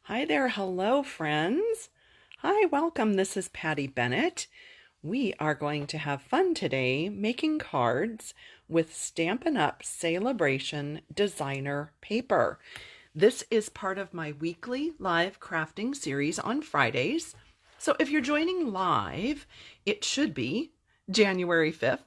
Hi there. Hello, friends. Hi, welcome. This is Patty Bennett. We are going to have fun today making cards with Stampin' Up! Sale-a-Bration designer paper. This is part of my weekly live crafting series on Fridays. So if you're joining live, it should be January 5th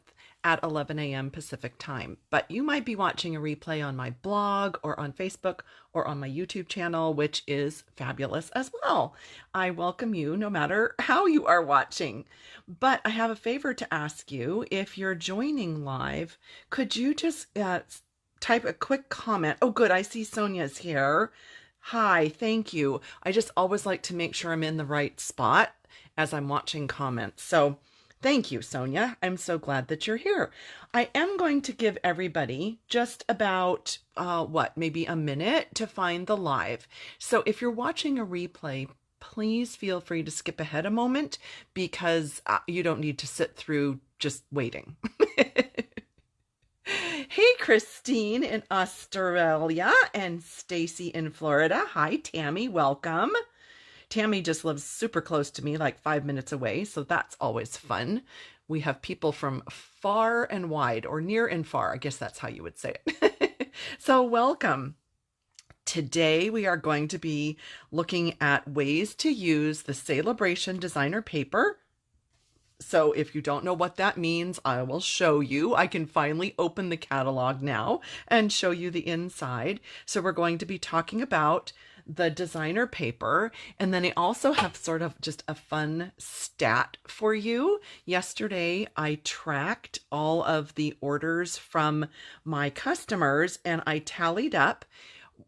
at 11 a.m. Pacific time. But you might be watching a replay on my blog or on Facebook or on my YouTube channel, which is fabulous as well. I welcome you no matter how you are watching. But I have a favor to ask you. If you're joining live, could you just type a quick comment? Oh, good. I see Sonia's here. Hi, thank you. I just always like to make sure I'm in the right spot as I'm watching comments. So thank you, Sonia. I'm so glad that you're here. I am going to give everybody just about, maybe a minute to find the live. So if you're watching a replay, please feel free to skip ahead a moment because you don't need to sit through just waiting. Hey, Christine in Australia and Stacy in Florida. Hi, Tammy. Welcome. Tammy just lives super close to me, like 5 minutes away, so that's always fun. We have people from far and wide, or near and far. I guess that's how you would say it. So welcome. Today we are going to be looking at ways to use the Sale-a-Bration designer paper. So if you don't know what that means, I will show you. I can finally open the catalog now and show you the inside. So we're going to be talking about the designer paper, and then I also have sort of just a fun stat for you. Yesterday, I tracked all of the orders from my customers and I tallied up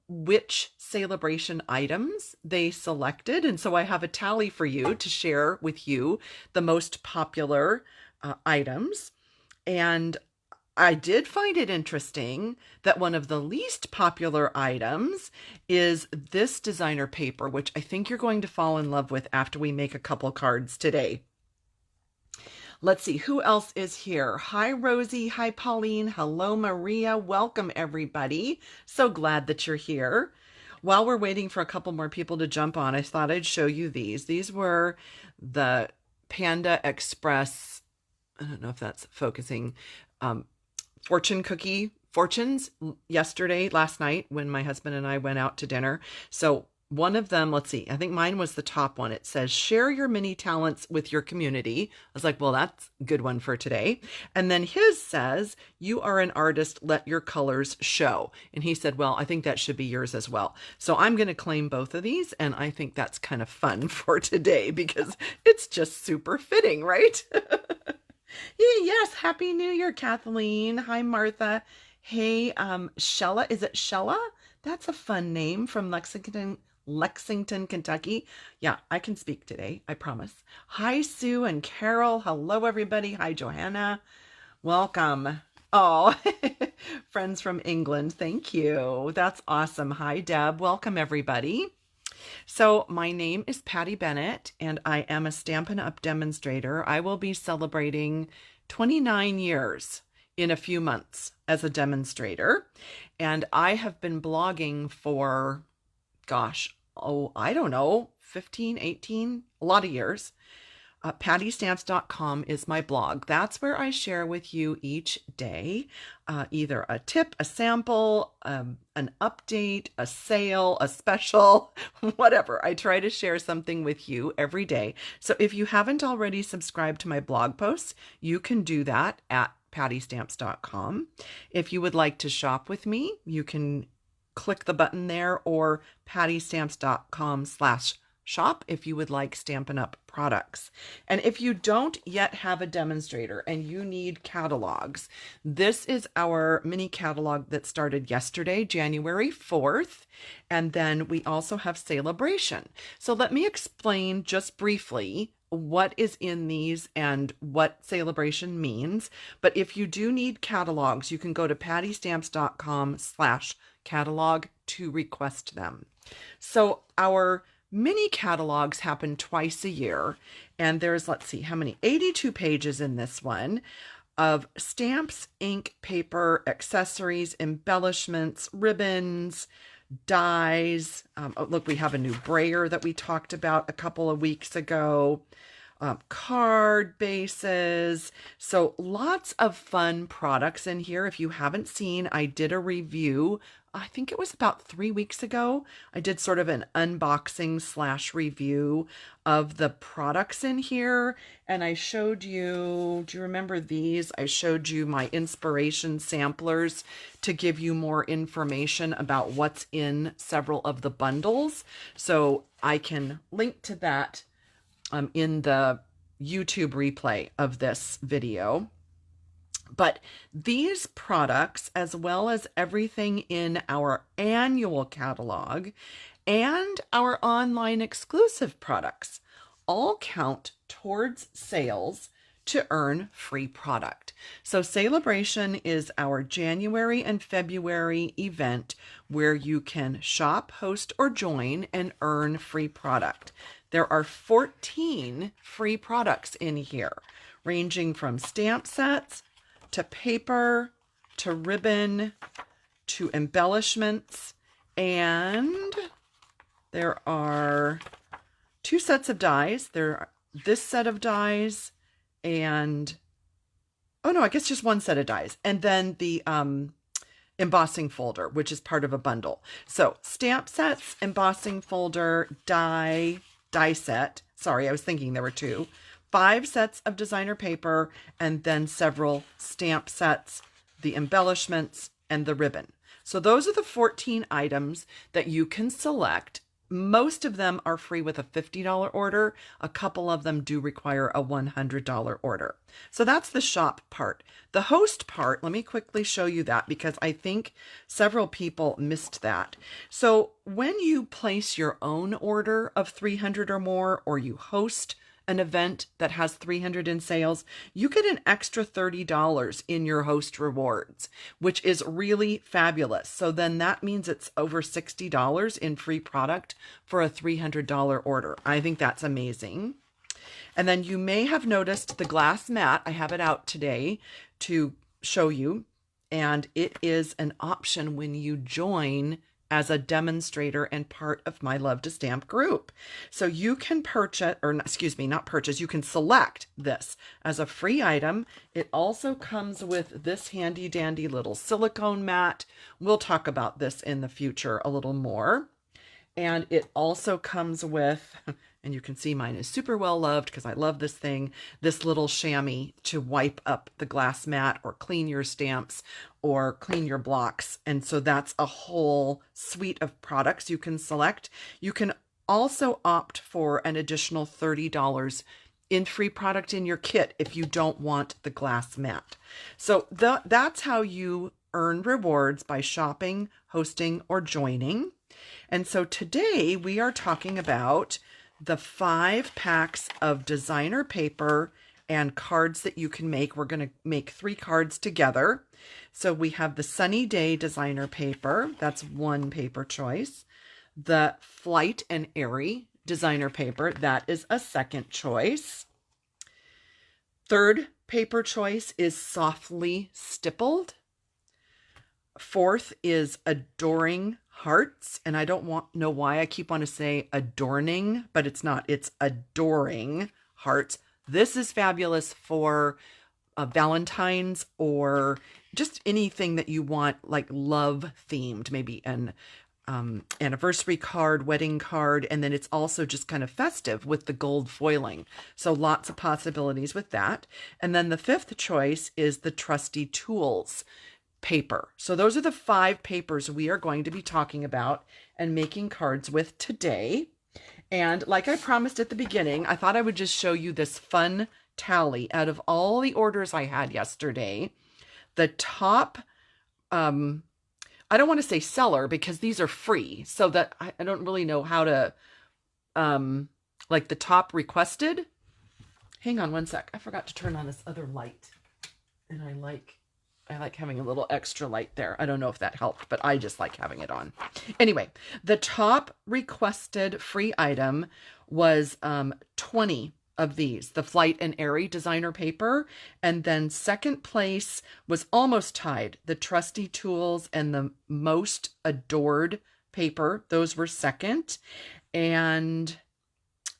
which Sale-a-Bration items they selected. And so I have a tally for you to share with you the most popular items. And I did find it interesting that one of the least popular items is this designer paper, which I think you're going to fall in love with after we make a couple cards today. Let's see, who else is here? Hi, Rosie. Hi, Pauline. Hello, Maria. Welcome, everybody. So glad that you're here. While we're waiting for a couple more people to jump on, I thought I'd show you these. These were the Panda Express, I don't know if that's focusing, fortune cookie fortunes last night when my husband and I went out to dinner. So one of them, let's see, I think mine was the top one. It says, share your mini talents with your community. I was like, well, that's a good one for today. And then his says, you are an artist, let your colors show. And he said, well, I think that should be yours as well. So I'm going to claim both of these. And I think that's kind of fun for today because it's just super fitting, right? Yes, Happy New Year, Kathleen. Hi, Martha. Hey, Shella. Is it Shella? That's a fun name from Lexington, Kentucky. Yeah, I can speak today, I promise. Hi, Sue and Carol. Hello, everybody. Hi, Johanna. Welcome. Oh, friends from England. Thank you. That's awesome. Hi, Deb. Welcome, everybody. So my name is Patty Bennett, and I am a Stampin' Up! Demonstrator. I will be celebrating 29 years in a few months as a demonstrator, and I have been blogging for, I don't know, 15, 18, a lot of years. pattystamps.com is my blog. That's where I share with you each day either a tip, a sample, an update, a sale, a special, whatever. I try to share something with you every day. So if you haven't already subscribed to my blog posts, you can do that at pattystamps.com. If you would like to shop with me, you can click the button there, or pattystamps.com/shop if you would like Stampin' Up! Products. And if you don't yet have a demonstrator and you need catalogs, this is our mini catalog that started yesterday, January 4th. And then we also have Sale-a-Bration. So let me explain just briefly what is in these and what Sale-a-Bration means. But if you do need catalogs, you can go to pattystamps.com/catalog to request them. So our mini catalogs happen twice a year, and there's, let's see, how many? 82 pages in this one of stamps, ink, paper, accessories, embellishments, ribbons, dies. Oh, look, we have a new brayer that we talked about a couple of weeks ago. Card bases. So lots of fun products in here. If you haven't seen, I did a review. I think it was about 3 weeks ago. I did sort of an unboxing / review of the products in here. And I showed you, do you remember these? I showed you my inspiration samplers to give you more information about what's in several of the bundles. So I can link to that in the YouTube replay of this video. But these products, as well as everything in our annual catalog and our online exclusive products, all count towards sales to earn free product. So Sale-a-Bration is our January and February event where you can shop, host, or join and earn free product. There are 14 free products in here, ranging from stamp sets to paper to ribbon to embellishments, and there are 2 sets of dies. This set of dies and, oh no, I guess just 1 set of dies, and then the embossing folder, which is part of a bundle. So stamp sets, embossing folder, die set. Sorry, I was thinking there were 2. 5 sets of designer paper, and then several stamp sets, the embellishments, and the ribbon. So those are the 14 items that you can select. Most of them are free with a $50 order. A couple of them do require a $100 order. So that's the shop part. The host part, let me quickly show you that because I think several people missed that. So when you place your own order of 300 or more, or you host an event that has 300 in sales, you get an extra $30 in your host rewards, which is really fabulous. So then that means it's over $60 in free product for a $300 order. I think that's amazing. And then you may have noticed the glass mat. I have it out today to show you, and it is an option when you join as a demonstrator and part of my Love to Stamp group. So you can purchase, or excuse me, not purchase, you can select this as a free item. It also comes with this handy dandy little silicone mat. We'll talk about this in the future a little more. And it also comes with, and you can see mine is super well loved because I love this thing, this little chamois to wipe up the glass mat or clean your stamps or clean your blocks. And so that's a whole suite of products you can select. You can also opt for an additional $30 in free product in your kit if you don't want the glass mat. So that's how you earn rewards, by shopping, hosting, or joining. And so today we are talking about the 5 packs of designer paper and cards that you can make. We're going to make 3 cards together. So we have the Sunny Day designer paper. That's one paper choice. The Flight and Airy designer paper. That is a second choice. Third paper choice is Softly Stippled. Fourth is Adoring Hearts, and I don't know why I keep wanting to say adorning, but it's not. It's Adoring Hearts. This is fabulous for Valentine's or just anything that you want, like love themed, maybe an anniversary card, wedding card, and then it's also just kind of festive with the gold foiling. So lots of possibilities with that. And then the 5th choice is the Trusty Tools paper. So those are the 5 papers we are going to be talking about and making cards with today. And like I promised at the beginning, I thought I would just show you this fun tally out of all the orders I had yesterday. The top, I don't want to say seller because these are free, so that I don't really know how to, like the top requested. Hang on one sec. I forgot to turn on this other light, and I like having a little extra light there. I don't know if that helped, but I just like having it on. Anyway, the top requested free item was 20 of these, the Flight and Airy designer paper. And then second place was almost tied, the Trusty Tools and the Most Adored paper. Those were second. And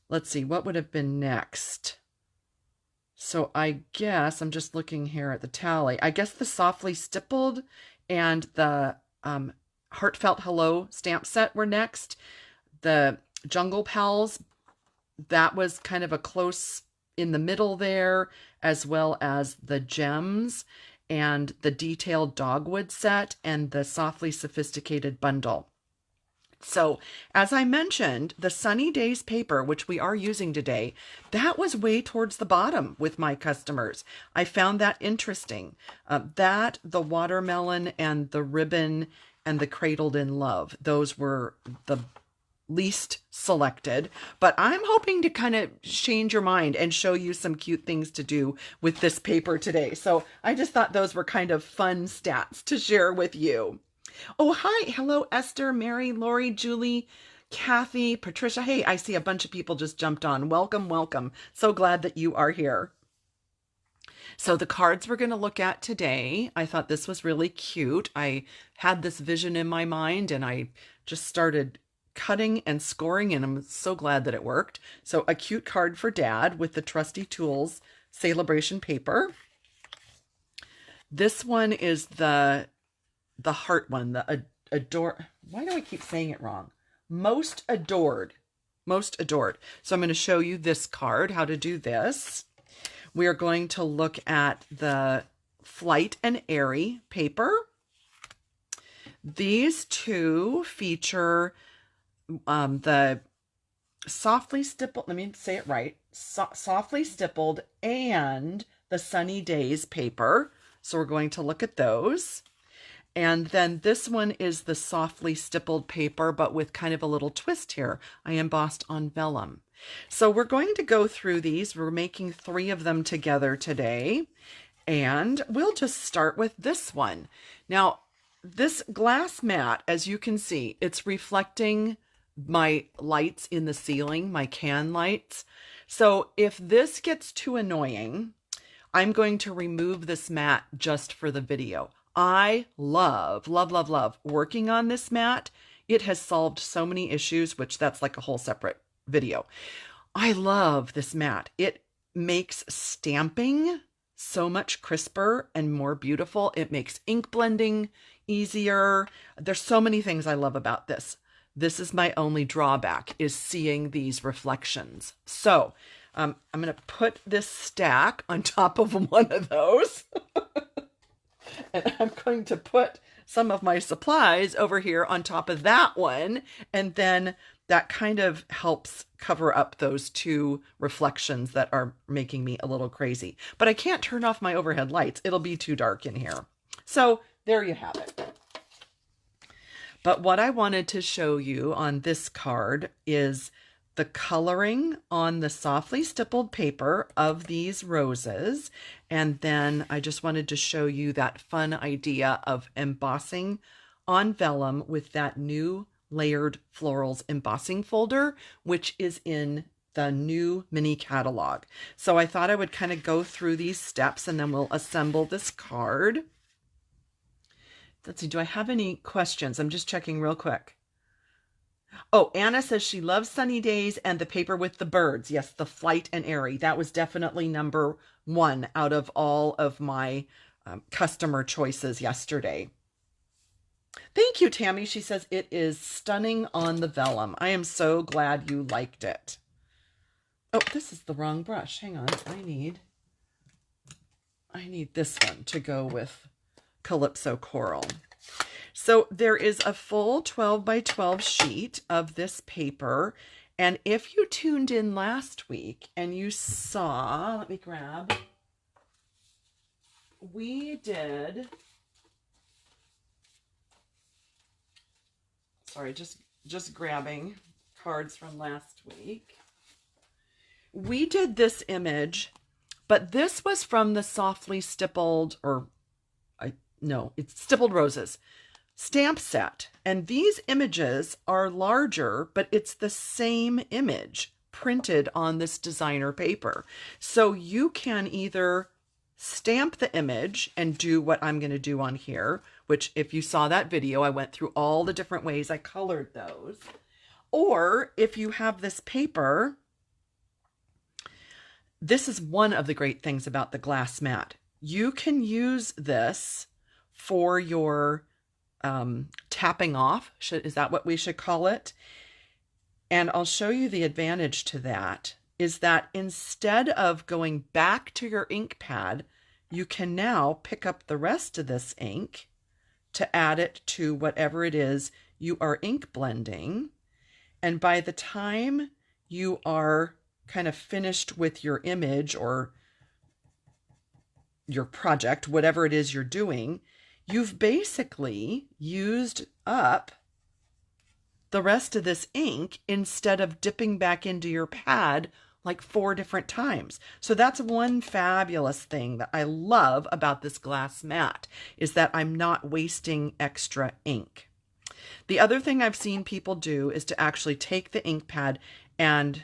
let's see, what would have been next? So I guess, I'm just looking here at the tally. I guess the Softly Stippled and the Heartfelt Hello stamp set were next. The Jungle Pals, that was kind of a close in the middle there, as well as the Gems and the Detailed Dogwood set and the Softly Sophisticated bundle. So as I mentioned, the Sunny Days paper, which we are using today, that was way towards the bottom with my customers. I found that interesting. That, the Watermelon and the Ribbon and the Cradled in Love, those were the least selected, but I'm hoping to kind of change your mind and show you some cute things to do with this paper today. So I just thought those were kind of fun stats to share with you. Oh, hi. Hello, Esther, Mary, Lori, Julie, Kathy, Patricia. Hey, I see a bunch of people just jumped on. Welcome, welcome. So glad that you are here. So the cards we're going to look at today, I thought this was really cute. I had this vision in my mind and I just started cutting and scoring, and I'm so glad that it worked. So a cute card for Dad with the Trusty Tools Sale-a-Bration paper. This one is the heart one, the adore. Why do I keep saying it wrong? Most adored. Most adored. So I'm going to show you this card, how to do this. We are going to look at the Flight and Airy paper. These two feature the Softly Stippled, let me say it right, Softly Stippled and the Sunny Days paper. So we're going to look at those. And then this one is the Softly Stippled paper, but with kind of a little twist here. I embossed on vellum. So we're going to go through these. We're making 3 of them together today. And we'll just start with this one. Now, this glass mat, as you can see, it's reflecting my lights in the ceiling, my can lights. So if this gets too annoying, I'm going to remove this mat just for the video. I love, love, love, love working on this mat. It has solved so many issues, which that's like a whole separate video. I love this mat. It makes stamping so much crisper and more beautiful. It makes ink blending easier. There's so many things I love about this. This is my only drawback, is seeing these reflections. So I'm going to put this stack on top of one of those. And I'm going to put some of my supplies over here on top of that one. And then that kind of helps cover up those 2 reflections that are making me a little crazy. But I can't turn off my overhead lights. It'll be too dark in here. So there you have it. But what I wanted to show you on this card is the coloring on the Softly Stippled paper of these roses. And then I just wanted to show you that fun idea of embossing on vellum with that new Layered Florals embossing folder, which is in the new mini catalog. So I thought I would kind of go through these steps and then we'll assemble this card. Let's see, do I have any questions? I'm just checking real quick. Oh, Anna says she loves Sunny Days and the paper with the birds. Yes, the Flight and Airy. That was definitely number 1 out of all of my customer choices yesterday. Thank you, Tammy. She says it is stunning on the vellum. I am so glad you liked it. Oh, this is the wrong brush. Hang on. I need this one to go with Calypso Coral. So there is a full 12 by 12 sheet of this paper. And if you tuned in last week and you saw, let me grab, we did, sorry, just grabbing cards from last week. We did this image, but this was from the Softly Stippled, it's Stippled Roses stamp set. And these images are larger, but it's the same image printed on this designer paper. So you can either stamp the image and do what I'm going to do on here, which if you saw that video, I went through all the different ways I colored those. Or if you have this paper, this is one of the great things about the glass mat. You can use this for your tapping off. Is that what we should call it? And I'll show you the advantage to that is that instead of going back to your ink pad, you can now pick up the rest of this ink to add it to whatever it is you are ink blending. And by the time you are kind of finished with your image or your project, whatever it is you're doing, you've basically used up the rest of this ink instead of dipping back into your pad like 4 different times. So that's one fabulous thing that I love about this glass mat is that I'm not wasting extra ink. The other thing I've seen people do is to actually take the ink pad and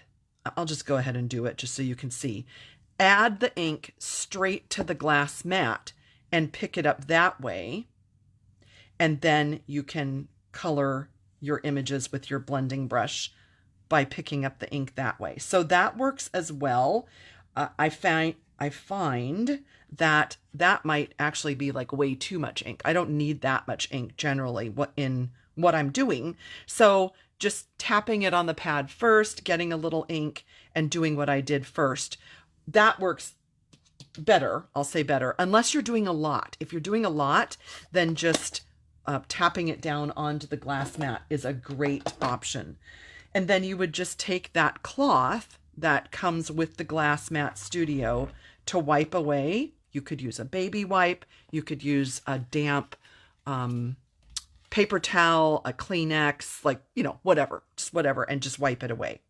I'll just go ahead and do it just so you can see. Add the ink straight to the glass mat and pick it up that way. And then you can color your images with your blending brush by picking up the ink that way. So that works as well. I find that that might actually be like way too much ink. I don't need that much ink generally in what I'm doing. So just tapping it on the pad first, getting a little ink and doing what I did first, that works better. I'll say better, unless you're doing a lot. If you're doing a lot, then just tapping it down onto the glass mat is a great option. And then you would just take that cloth that comes with the Glass Mat Studio to wipe away. You could use a baby wipe. You could use a damp paper towel, a Kleenex, like, you know, whatever, just whatever, and just wipe it away.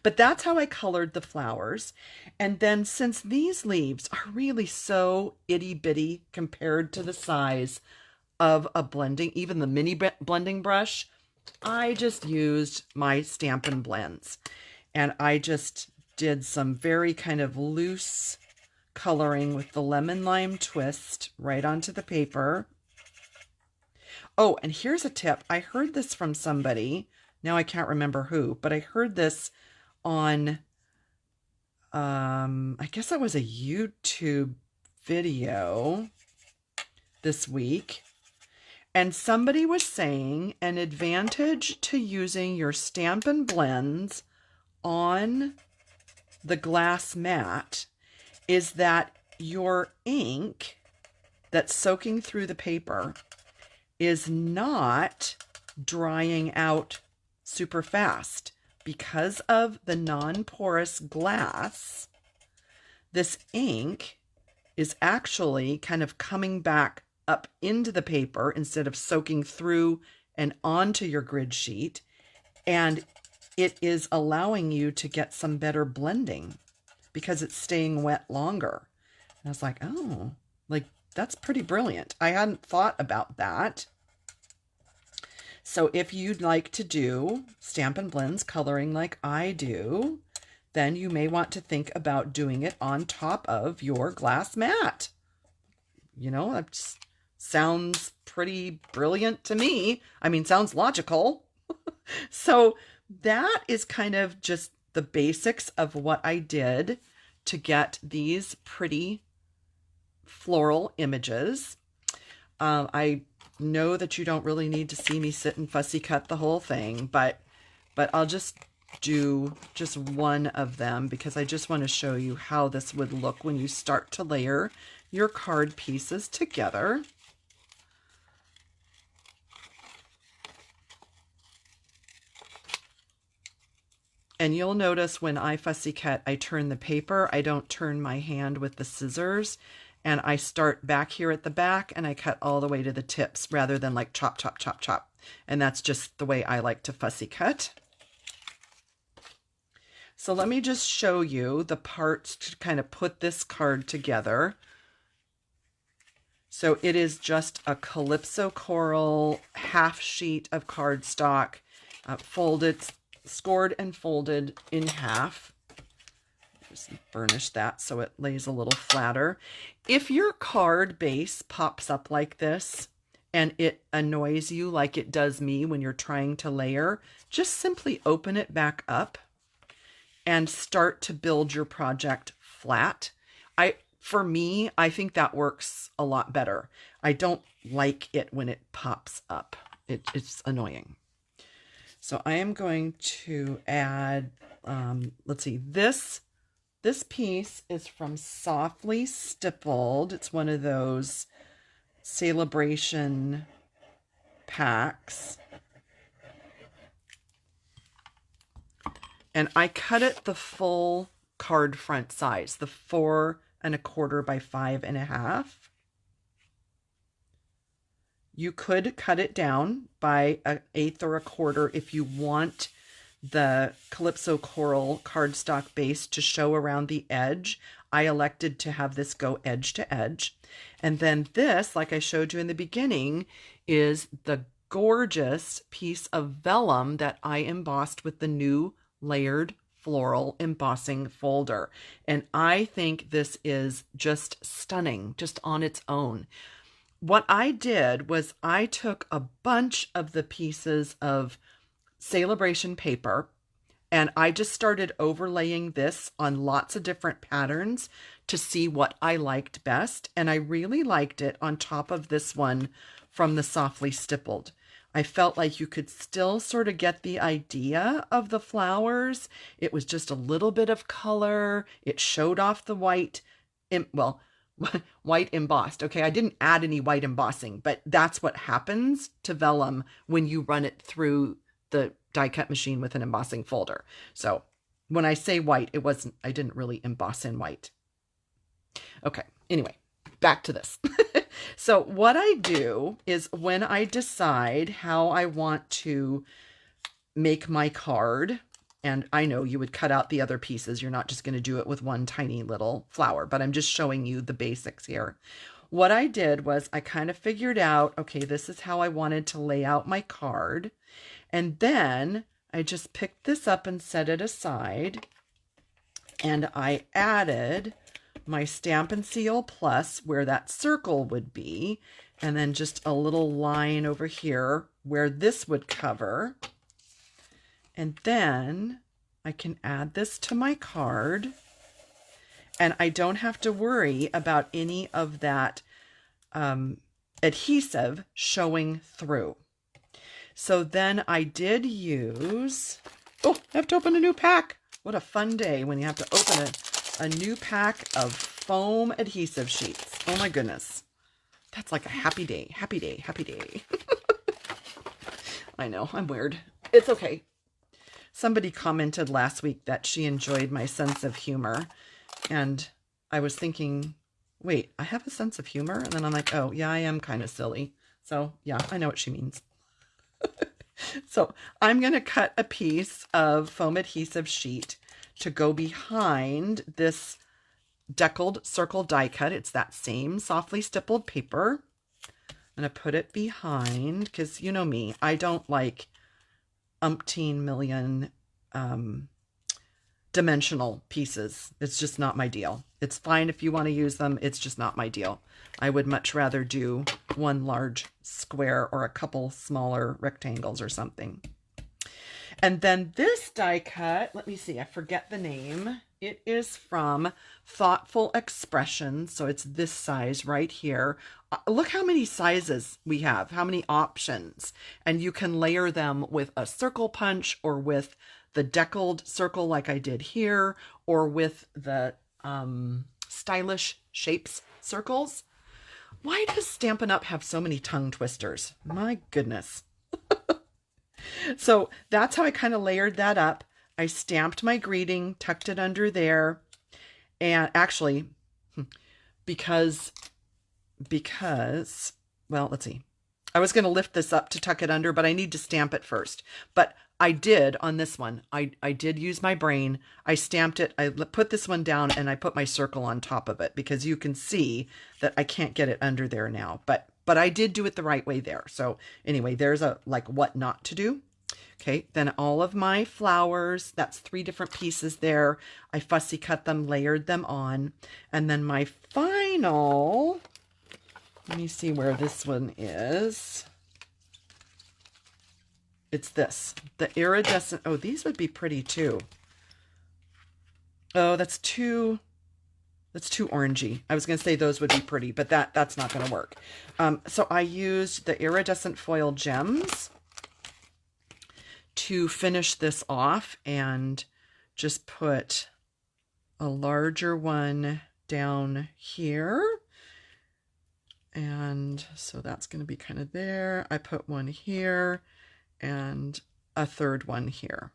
But that's how I colored the flowers. And then since these leaves are really so itty bitty compared to the size of a blending, even the mini blending brush, I just used my Stampin' Blends and I just did some very kind of loose coloring with the lemon lime twist right onto the paper. Oh, and here's a tip. I heard this from somebody. Now I can't remember who, but I heard this on, I guess that was a YouTube video this week. And somebody was saying an advantage to using your Stampin' Blends on the glass mat is that your ink that's soaking through the paper is not drying out super fast. Because of the non-porous glass, this ink is actually kind of coming back up into the paper instead of soaking through and onto your grid sheet, and it is allowing you to get some better blending because it's staying wet longer. And I was like, oh, like that's pretty brilliant. I hadn't thought about that. So if you'd like to do Stampin' Blends coloring like I do, then you may want to think about doing it on top of your glass mat. You know, that just sounds pretty brilliant to me. I mean, sounds logical. So that is kind of just the basics of what I did to get these pretty floral images. I know that you don't really need to see me sit and fussy cut the whole thing, but I'll just do just one of them because I just want to show you how this would look when you start to layer your card pieces together. And you'll notice when I fussy cut, I turn the paper. I don't turn my hand with the scissors. And I start back here at the back and I cut all the way to the tips rather than like chop, chop, chop, chop. And that's just the way I like to fussy cut. So let me just show you the parts to kind of put this card together. So it is just a Calypso Coral half sheet of cardstock, folded, scored and folded in half. Just burnish that so it lays a little flatter. If your card base pops up like this and it annoys you like it does me when you're trying to layer, just simply open it back up and start to build your project flat. For me, I think that works a lot better. I don't like it when it pops up. It's annoying. So I am going to add, let's see, this piece is from Softly Stippled. It's one of those Sale-a-Bration packs. And I cut it the full card front size, the 4 1/4 by 5 1/2. You could cut it down by 1/8 or 1/4 if you want the Calypso Coral cardstock base to show around the edge. I elected to have this go edge to edge. And then this, like I showed you in the beginning, is the gorgeous piece of vellum that I embossed with the new layered floral embossing folder. And I think this is just stunning, just on its own. What I did was I took a bunch of the pieces of Sale-a-Bration paper and I just started overlaying this on lots of different patterns to see what I liked best. And I really liked it on top of this one from the Softly Stippled. I felt like you could still sort of get the idea of the flowers. It was just a little bit of color. It showed off the white, well, white embossed. Okay, I didn't add any white embossing, but that's what happens to vellum when you run it through the die cut machine with an embossing folder. So when I say white, I didn't really emboss in white. Okay, anyway, back to this. So what I do is when I decide how I want to make my card, and I know you would cut out the other pieces. You're not just going to do it with one tiny little flower, but I'm just showing you the basics here. What I did was I kind of figured out, okay, this is how I wanted to lay out my card. And then I just picked this up and set it aside. And I added my Stampin' Seal Plus where that circle would be, and then just a little line over here where this would cover. And then I can add this to my card, and I don't have to worry about any of that adhesive showing through. So then I did use, oh, I have to open a new pack. What a fun day when you have to open a new pack of foam adhesive sheets. Oh my goodness. That's like a happy day, happy day, happy day. I know, I'm weird. It's okay. Somebody commented last week that she enjoyed my sense of humor. And I was thinking, wait, I have a sense of humor? And then I'm like, oh, yeah, I am kind of silly. So yeah, I know what she means. So I'm going to cut a piece of foam adhesive sheet to go behind this deckled circle die cut. It's that same Softly Stippled paper. I'm going to put it behind because you know me, I don't like umpteen million dimensional pieces. It's just not my deal. It's fine if you want to use them. It's just not my deal. I would much rather do one large square or a couple smaller rectangles or something. And then this die cut, let me see, I forget the name. It is from Thoughtful Expressions. So it's this size right here. Look how many sizes we have, how many options. And you can layer them with a circle punch or with the deckled circle like I did here, or with the stylish shapes circles. Why does Stampin' Up! Have so many tongue twisters? My goodness. So that's how I kind of layered that up. I stamped my greeting, tucked it under there. And actually, because, well, let's see. I was going to lift this up to tuck it under, but I need to stamp it first. But I did on this one. I did use my brain. I stamped it. I put this one down and I put my circle on top of it because you can see that I can't get it under there now. But I did do it the right way there. So anyway, there's a like what not to do. Okay, then all of my flowers, that's 3 different pieces there. I fussy cut them, layered them on. And then my final, let me see where this one is. It's this, the iridescent. Oh, these would be pretty too. Oh, that's too orangey. I was going to say those would be pretty, but that's not going to work. So I used the iridescent foil gems to finish this off and just put a larger one down here. And so that's going to be kind of there. I put one here and a third one here.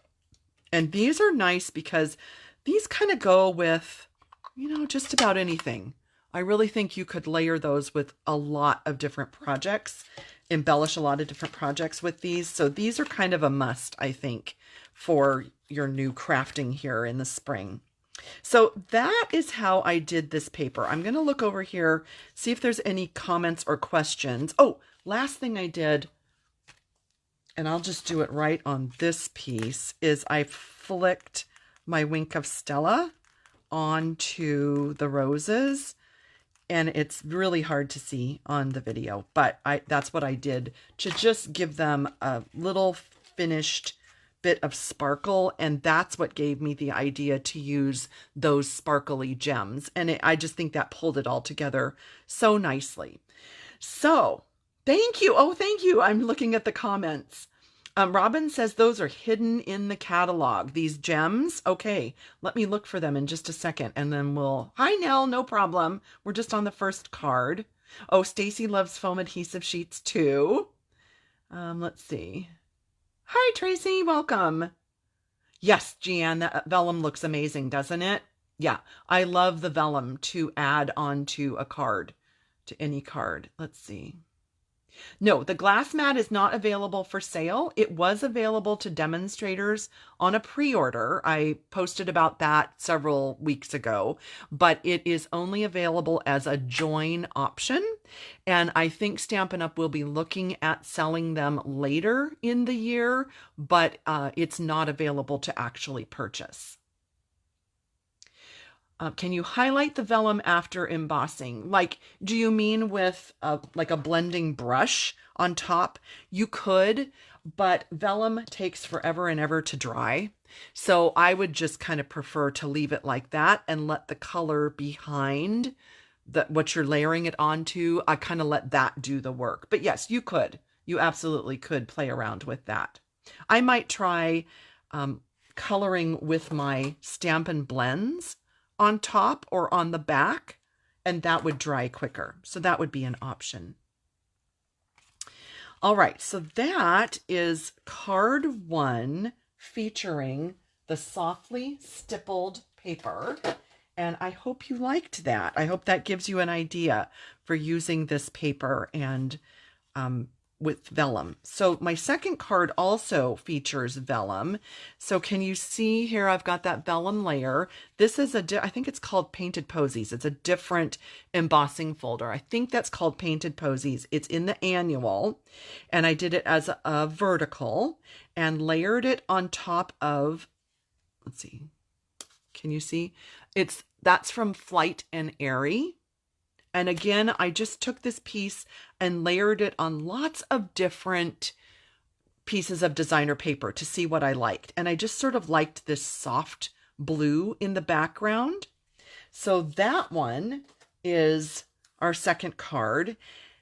And these are nice because these kind of go with, you know, just about anything. I really think you could layer those with a lot of different projects, embellish a lot of different projects with these. So these are kind of a must, I think, for your new crafting here in the spring. So that is how I did this paper. I'm going to look over here, see if there's any comments or questions. Oh, last thing I did, and I'll just do it right on this piece, is I flicked my Wink of Stella onto the roses, and it's really hard to see on the video, but that's what I did to just give them a little finished bit of sparkle, and that's what gave me the idea to use those sparkly gems, and I just think that pulled it all together so nicely. So thank you. Oh, thank you. I'm looking at the comments. Robin says those are hidden in the catalog, these gems. Okay, let me look for them in just a second, and then we'll... Hi, Nell, no problem. We're just on the first card. Oh, Stacy loves foam adhesive sheets too. Let's see. Hi, Tracy, welcome. Yes, Jeanne, that vellum looks amazing, doesn't it? Yeah, I love the vellum to add onto a card, to any card. Let's see. No, the glass mat is not available for sale. It was available to demonstrators on a pre-order. I posted about that several weeks ago, but it is only available as a join option. And I think Stampin' Up! Will be looking at selling them later in the year, but it's not available to actually purchase. Can you highlight the vellum after embossing? Like, do you mean with like a blending brush on top? You could, but vellum takes forever and ever to dry. So I would just kind of prefer to leave it like that and let the color behind what you're layering it onto, I kind of let that do the work. But yes, you could. You absolutely could play around with that. I might try coloring with my Stampin' Blends on top or on the back, and that would dry quicker. So that would be an option. All right, so that is card 1 featuring the softly stippled paper. And I hope you liked that. I hope that gives you an idea for using this paper and with vellum. So my second card also features vellum. So can you see here, I've got that vellum layer. This is I think it's called Painted Posies. It's a different embossing folder. I think that's called Painted Posies. It's in the annual, and I did it as a vertical and layered it on top of, let's see, can you see? That's from Flight and Airy. And again, I just took this piece and layered it on lots of different pieces of designer paper to see what I liked. And I just sort of liked this soft blue in the background. So that one is our second card.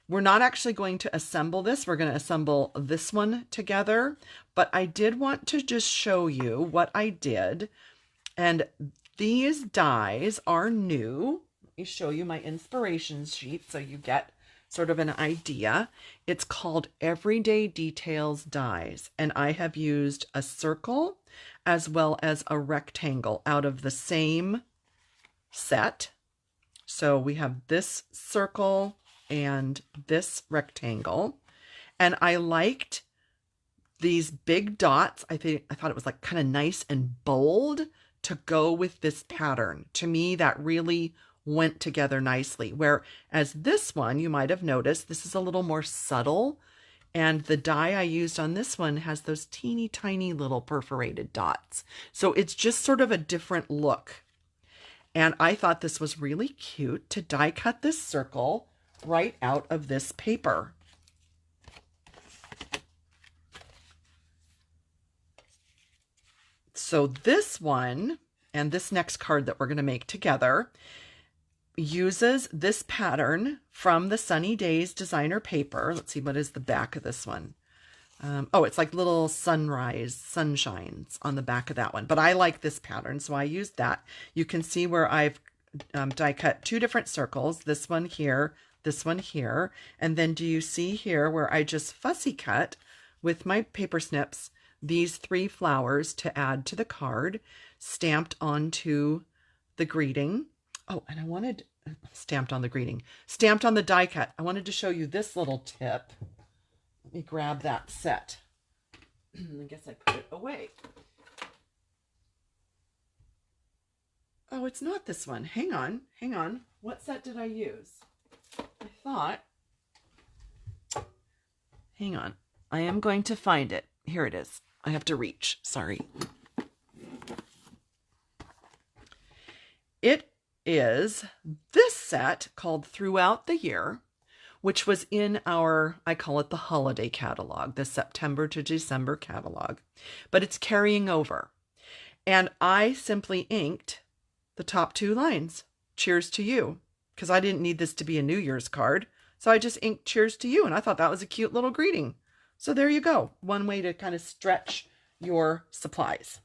We're not actually going to assemble this. We're going to assemble this one together. But I did want to just show you what I did. And these dies are new. Let me show you my inspiration sheet so you get sort of an idea. It's called Everyday Details Dies, and I have used a circle as well as a rectangle out of the same set. So we have this circle and this rectangle, and I liked these big dots. I thought it was like kind of nice and bold to go with this pattern. To me, that really went together nicely. Whereas this one, you might have noticed, this is a little more subtle And the die I used on this one has those teeny tiny little perforated dots. So it's just sort of a different look. And I thought this was really cute to die cut this circle right out of this paper. So this one and this next card that we're going to make together uses this pattern from the Sunny Days designer paper. Let's see, what is the back of this one? Oh, it's like little sunshines on the back of that one. But I like this pattern, so I used that. You can see where I've die cut two different circles, this one here, and then do you see here where I just fussy cut with my paper snips these 3 flowers to add to the card, stamped onto the greeting. Oh, and I wanted stamped on the die cut. I wanted to show you this little tip. Let me grab that set. I guess I put it away. Oh, it's not this one. Hang on. What set did I use? I thought. Hang on. I am going to find it. Here it is. I have to reach. Sorry. It is this set called Throughout the Year, which was in our, I call it the holiday catalog, the September to December catalog, but it's carrying over. And I simply inked the top 2 lines, Cheers to You, because I didn't need this to be a New Year's card. So I just inked Cheers to You, and I thought that was a cute little greeting. So there you go. One way to kind of stretch your supplies.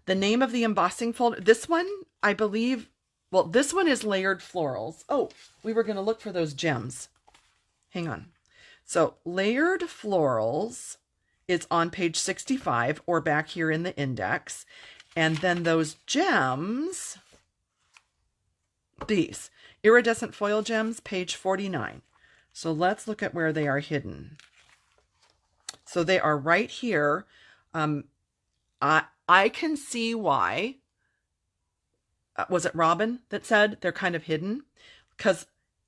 The name of the embossing folder, this one, I believe, well, this one is Layered Florals. Oh, we were going to look for those gems. Hang on. So Layered Florals is on page 65 or back here in the index. And then those gems, these iridescent foil gems, page 49. So let's look at where they are hidden. So they are right here. I can see why. Was it Robin that said they're kind of hidden? Because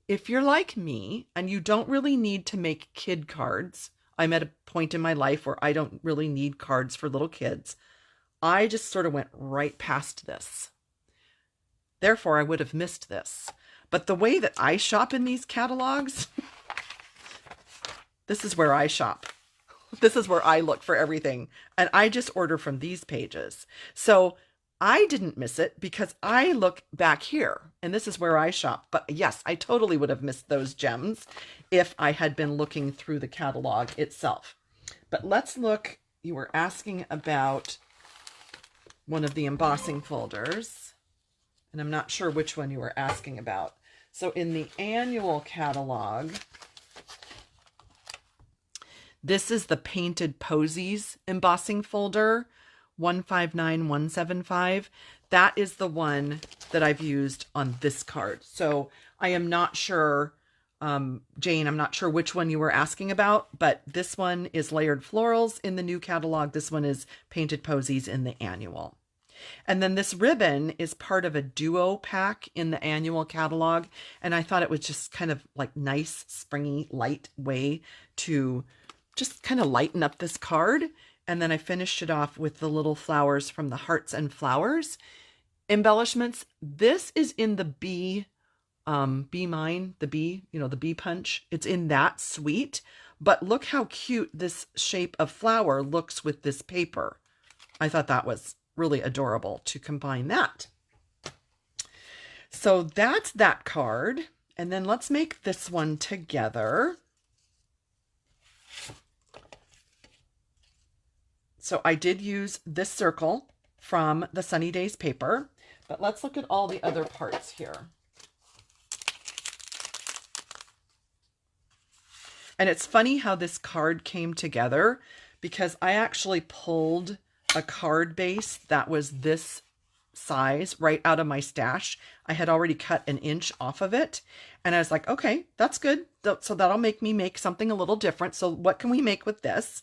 if you're like me and you don't really need to make kid cards, I'm at a point in my life where I don't really need cards for little kids. I just sort of went right past this. Therefore, I would have missed this. But the way that I shop in these catalogs, this is where I shop. This is where I look for everything. And I just order from these pages. So I didn't miss it because I look back here and this is where I shop. But yes, I totally would have missed those gems if I had been looking through the catalog itself. But let's look. You were asking about one of the embossing folders, and I'm not sure which one you were asking about. So in the annual catalog, this is the Painted Posies embossing folder, 159175. That is the one that I've used on this card. So I am not sure, Jane, I'm not sure which one you were asking about, but this one is Layered Florals in the new catalog. This one is Painted Posies in the annual. And then this ribbon is part of a duo pack in the annual catalog. And I thought it was just kind of like nice, springy, light way to just kind of lighten up this card. And then I finished it off with the little flowers from the Hearts and Flowers embellishments. This is in the bee mine, the bee, the bee punch. It's in that suite. But look how cute this shape of flower looks with this paper. I thought that was really adorable to combine that. So that's that card. And then let's make this one together. So I did use this circle from the Sunny Days paper, but let's look at all the other parts here. And it's funny how this card came together because I actually pulled a card base that was this size right out of my stash. I had already cut 1 inch off of it. And I was like, okay, that's good. So that'll make me make something a little different. So what can we make with this?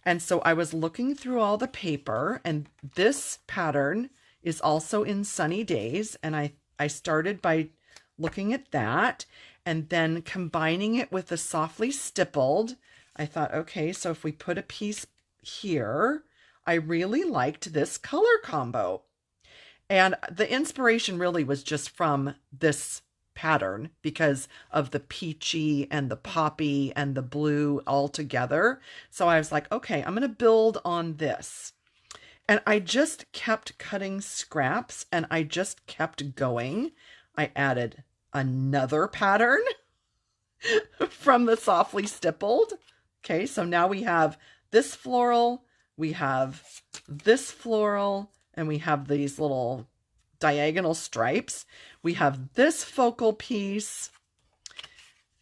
And so I was looking through all the paper, and this pattern is also in Sunny Days. And I started by looking at that. and then combining it with the softly stippled, I thought, okay, so if we put a piece here, I really liked this color combo. And the inspiration really was just from this pattern because of the peachy and the poppy and the blue all together. So I was like, okay, I'm going to build on this. And I just kept cutting scraps and I just kept going. I added another pattern from the softly stippled. Okay, so now we have this floral, we have this floral, and we have these little diagonal stripes. We have this focal piece.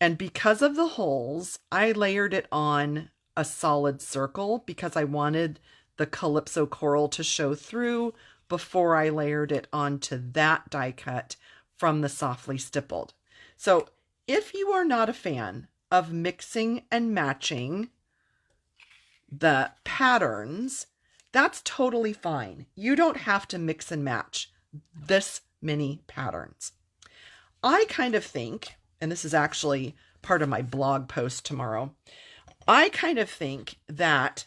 And because of the holes, I layered it on a solid circle because I wanted the Calypso coral to show through before I layered it onto that die cut from the softly stippled. So if you are not a fan of mixing and matching the patterns, that's totally fine. You don't have to mix and match this many patterns. I kind of think, and this is actually part of my blog post tomorrow, I kind of think that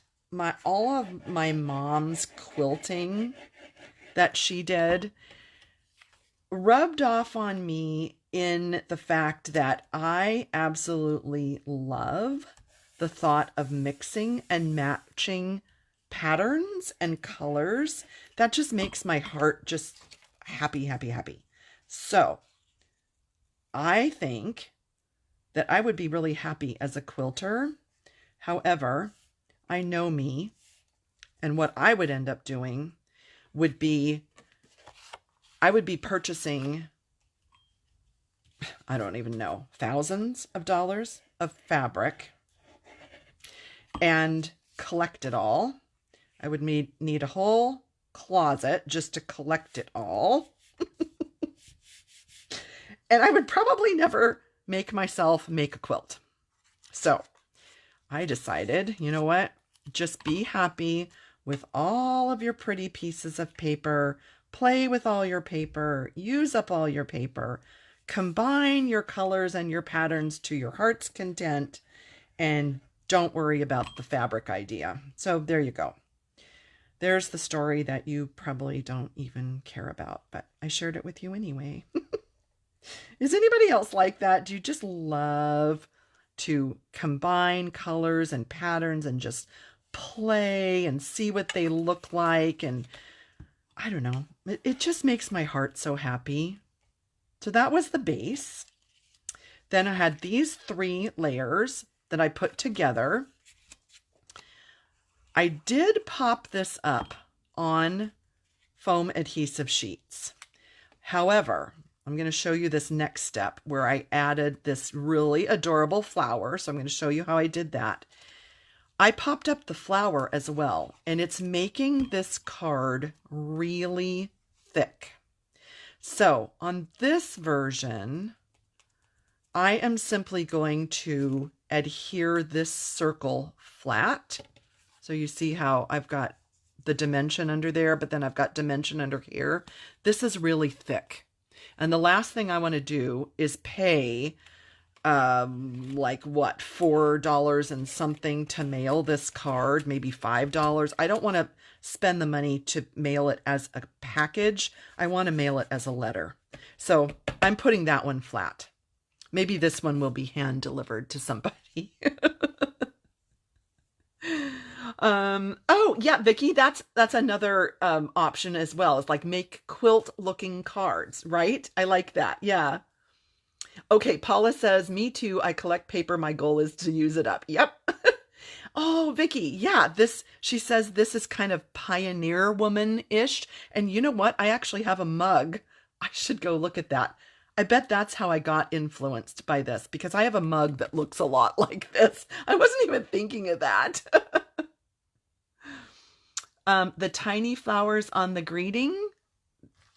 all of my mom's quilting that she did rubbed off on me in the fact that I absolutely love the thought of mixing and matching patterns and colors. That just makes my heart just happy, happy, happy. So I think that I would be really happy as a quilter. However, I know me, and what I would end up doing would be, I would be purchasing, I don't even know, thousands of dollars of fabric and collect it all. I would need a whole closet just to collect it all. And I would probably never make myself make a quilt. So I decided, you know what? Just be happy with all of your pretty pieces of paper. Play with all your paper. Use up all your paper. Combine your colors and your patterns to your heart's content. And don't worry about the fabric idea. So there you go. There's the story that you probably don't even care about, but I shared it with you anyway. Is anybody else like that? Do you just love to combine colors and patterns and just play and see what they look like? And I don't know, it just makes my heart so happy. So that was the base. Then I had these 3 layers that I put together. I did pop this up on foam adhesive sheets. However, I'm going to show you this next step where I added this really adorable flower. So I'm going to show you how I did that. I popped up the flower as well, and it's making this card really thick. So on this version, I am simply going to adhere this circle flat. So you see how I've got the dimension under there, but then I've got dimension under here. This is really thick. And the last thing I want to do is pay like what, $4 and something to mail this card, maybe $5. I don't want to spend the money to mail it as a package. I want to mail it as a letter. So I'm putting that one flat. Maybe this one will be hand delivered to somebody. Oh yeah, Vicky, that's another option as well. It's like make quilt looking cards, right? I like that. Yeah. Okay, Paula says, me too. I collect paper. My goal is to use it up. Yep. Oh, Vicky. Yeah, she says this is kind of pioneer woman-ish. And you know what? I actually have a mug. I should go look at that. I bet that's how I got influenced by this, because I have a mug that looks a lot like this. I wasn't even thinking of that. The tiny flowers on the greeting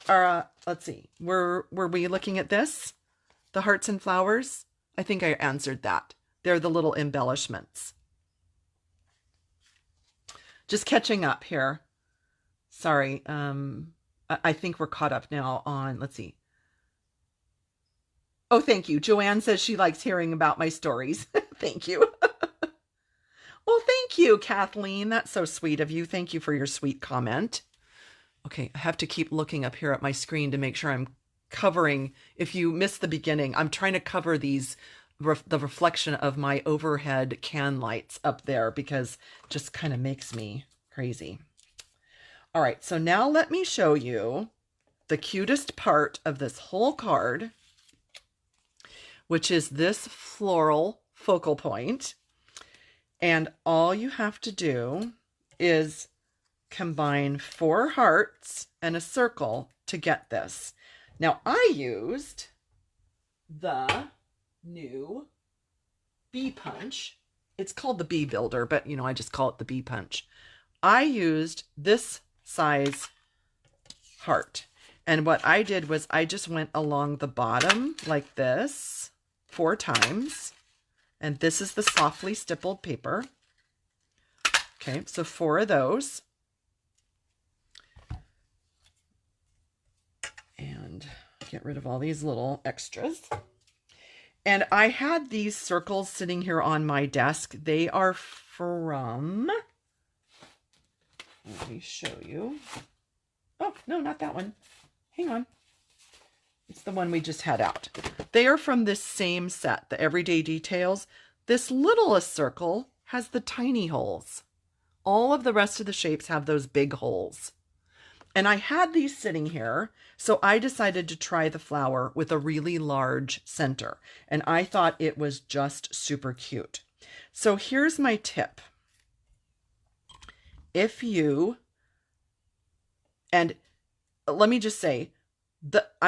are, let's see, were we looking at this? The hearts and flowers? I think I answered that. They're the little embellishments. Just catching up here. Sorry. I think we're caught up now on, let's see. Oh, thank you. Joanne says she likes hearing about my stories. Thank you. Well, thank you, Kathleen. That's so sweet of you. Thank you for your sweet comment. Okay, I have to keep looking up here at my screen to make sure I'm covering. If you missed the beginning, I'm trying to cover these, the reflection of my overhead can lights up there because it just kind of makes me crazy. All right, so now let me show you the cutest part of this whole card, which is this floral focal point. And all you have to do is combine 4 hearts and a circle to get this. Now I used the new bee punch. It's called the bee builder, but you know, I just call it the bee punch. I used this size heart. And what I did was I just went along the bottom like this 4 times. And this is the softly stippled paper. Okay, so 4 of those. And get rid of all these little extras. And I had these circles sitting here on my desk. They are from, let me show you. Oh, no, not that one. Hang on. It's the one we just had out. They are from this same set, the Everyday Details. This littlest circle has the tiny holes. All of the rest of the shapes have those big holes. And I had these sitting here, so I decided to try the flower with a really large center. And I thought it was just super cute. So here's my tip. If you, and let me just say,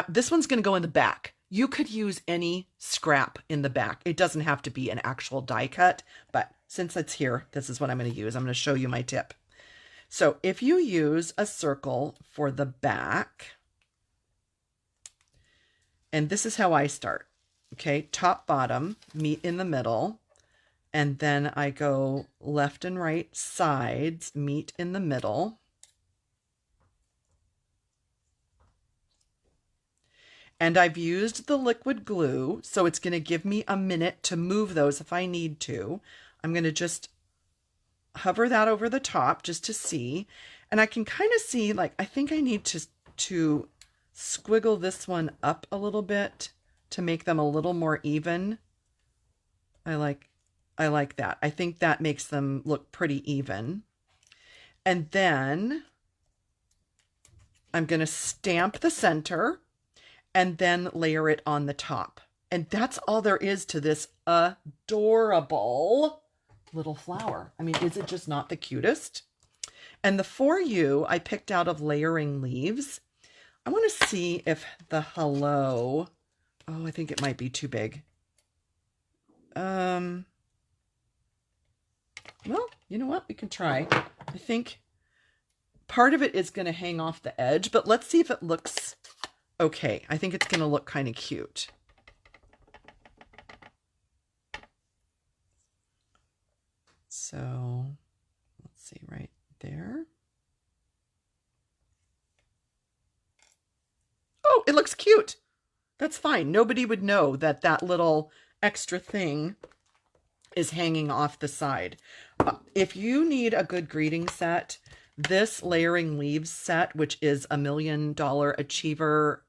this one's going to go in the back. You could use any scrap in the back. It doesn't have to be an actual die cut, but since it's here, this is what I'm going to use. I'm going to show you my tip. So if you use a circle for the back, and this is how I start, okay, top, bottom, meet in the middle, and then I go left and right sides, meet in the middle. And I've used the liquid glue, so it's going to give me a minute to move those if I need to. I'm going to just hover that over the top just to see. And I can kind of see, like, I think I need to squiggle this one up a little bit to make them a little more even. I like that. I think that makes them look pretty even. And then I'm going to stamp the center and then layer it on the top. And that's all there is to this adorable little flower. I mean, is it just not the cutest? And the For You I picked out of layering leaves. I want to see if the hello, oh, I think it might be too big. Well, you know what? We can try. I think part of it is going to hang off the edge, but let's see if it looks okay. I think it's going to look kind of cute. So let's see right there. Oh, it looks cute. That's fine. Nobody would know that that little extra thing is hanging off the side. If you need a good greeting set, this layering leaves set, which is $1 Million Achiever,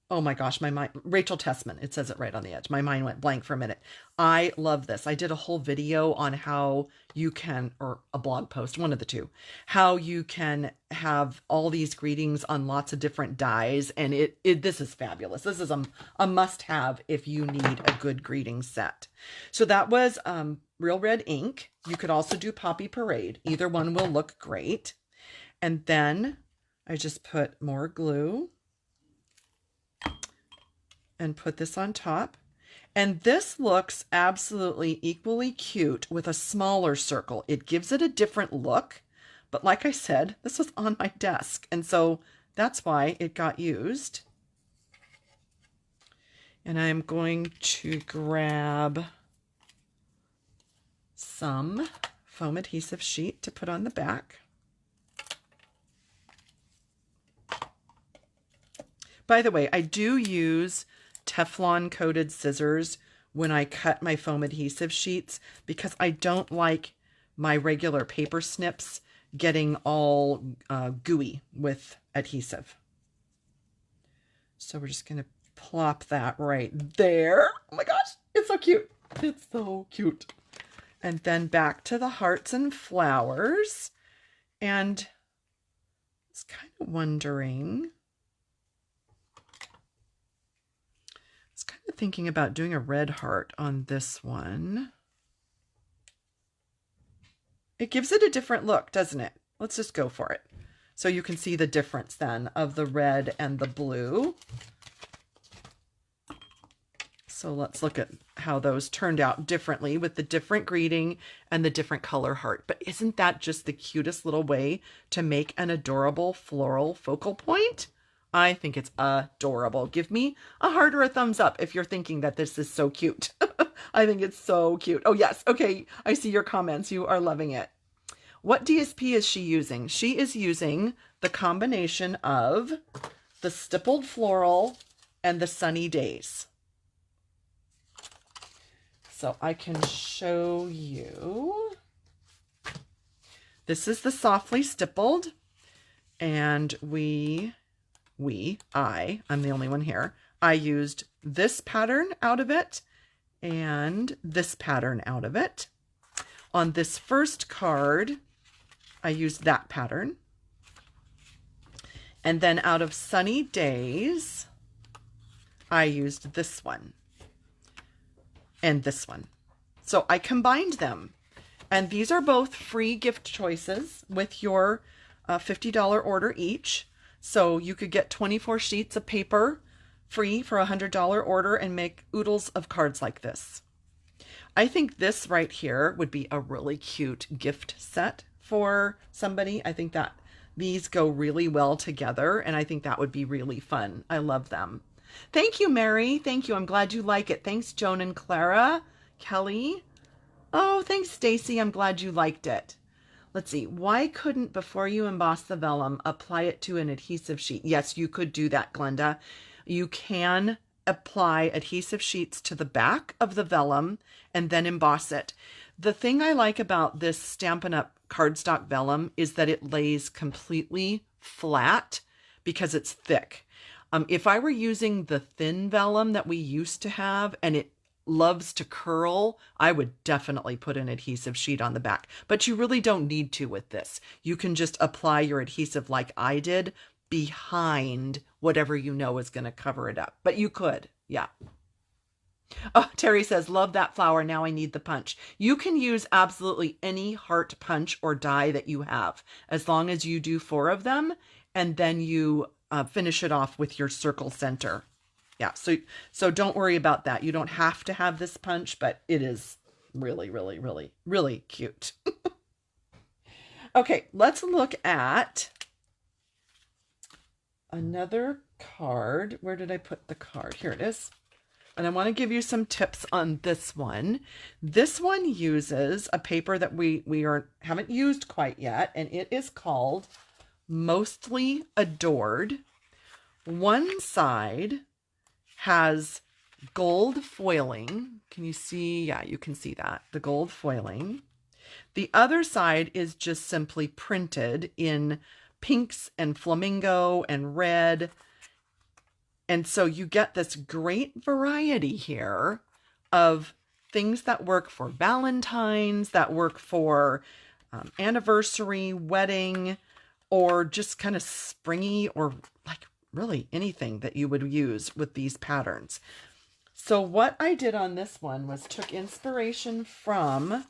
oh my gosh, my mind, Rachel Tessman, it says it right on the edge. My mind went blank for a minute. I love this. I did a whole video on how you can, or a blog post, one of the two, how you can have all these greetings on lots of different dies. And this is fabulous. This is a must-have if you need a good greeting set. So that was Real Red ink. You could also do Poppy Parade. Either one will look great. And then I just put more glue and put this on top. And this looks absolutely equally cute with a smaller circle. It gives it a different look. But like I said, this was on my desk. And so that's why it got used. And I'm going to grab some foam adhesive sheet to put on the back. By the way, I do use Teflon coated scissors when I cut my foam adhesive sheets because I don't like my regular paper snips getting all gooey with adhesive. So we're just going to plop that right there. Oh my gosh, it's so cute. It's so cute. And then back to the hearts and flowers. And I was kind of wondering, thinking about doing a red heart on this one. It gives it a different look, doesn't it? Let's just go for it. So you can see the difference then of the red and the blue. So let's look at how those turned out differently with the different greeting and the different color heart. But isn't that just the cutest little way to make an adorable floral focal point? I think it's adorable. Give me a heart or a thumbs up if you're thinking that this is so cute. I think it's so cute. Oh, yes. Okay. I see your comments. You are loving it. What DSP is she using? She is using the combination of the Stippled Floral and the Sunny Days. So I can show you. This is the Softly Stippled. And I'm the only one here. I used this pattern out of it and this pattern out of it. On this first card, I used that pattern. And then out of Sunny Days, I used this one and this one. So I combined them. And these are both free gift choices with your $50 order each. So you could get 24 sheets of paper free for a $100 order and make oodles of cards like this. I think this right here would be a really cute gift set for somebody. I think that these go really well together, and I think that would be really fun. I love them. Thank you, Mary. Thank you. I'm glad you like it. Thanks, Joan and Clara. Kelly. Oh, thanks, Stacy. I'm glad you liked it. Let's see, why couldn't, before you emboss the vellum, apply it to an adhesive sheet? Yes, you could do that, Glenda. You can apply adhesive sheets to the back of the vellum and then emboss it. The thing I like about this Stampin' Up! Cardstock vellum is that it lays completely flat because it's thick. If I were using the thin vellum that we used to have and it loves to curl, I would definitely put an adhesive sheet on the back, but you really don't need to with this. You can just apply your adhesive like I did behind whatever you know is going to cover it up, but you could. Yeah. Oh, Terry says, love that flower. Now I need the punch. You can use absolutely any heart punch or die that you have, as long as you do 4 of them and then you finish it off with your circle center. Yeah, so don't worry about that. You don't have to have this punch, but it is really, really, really, really cute. Okay, let's look at another card. Where did I put the card? Here it is. And I want to give you some tips on this one. This one uses a paper that we haven't used quite yet, and it is called Mostly Adored. One side has gold foiling. Can you see? Yeah, you can see that. The gold foiling. The other side is just simply printed in pinks and flamingo and red. And so you get this great variety here of things that work for Valentine's, that work for anniversary, wedding, or just kind of springy, or like really anything that you would use with these patterns. So what I did on this one was took inspiration from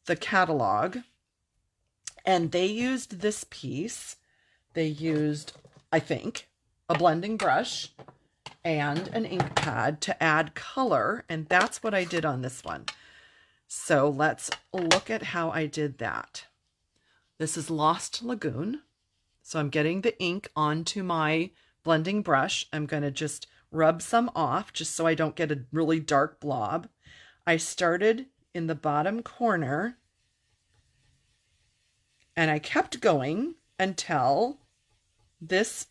the catalog, and they used this piece. They used, I think, a blending brush and an ink pad to add color, and that's what I did on this one. So let's look at how I did that. This is Lost Lagoon. So I'm getting the ink onto my blending brush. I'm going to just rub some off just so I don't get a really dark blob. I started in the bottom corner and I kept going until this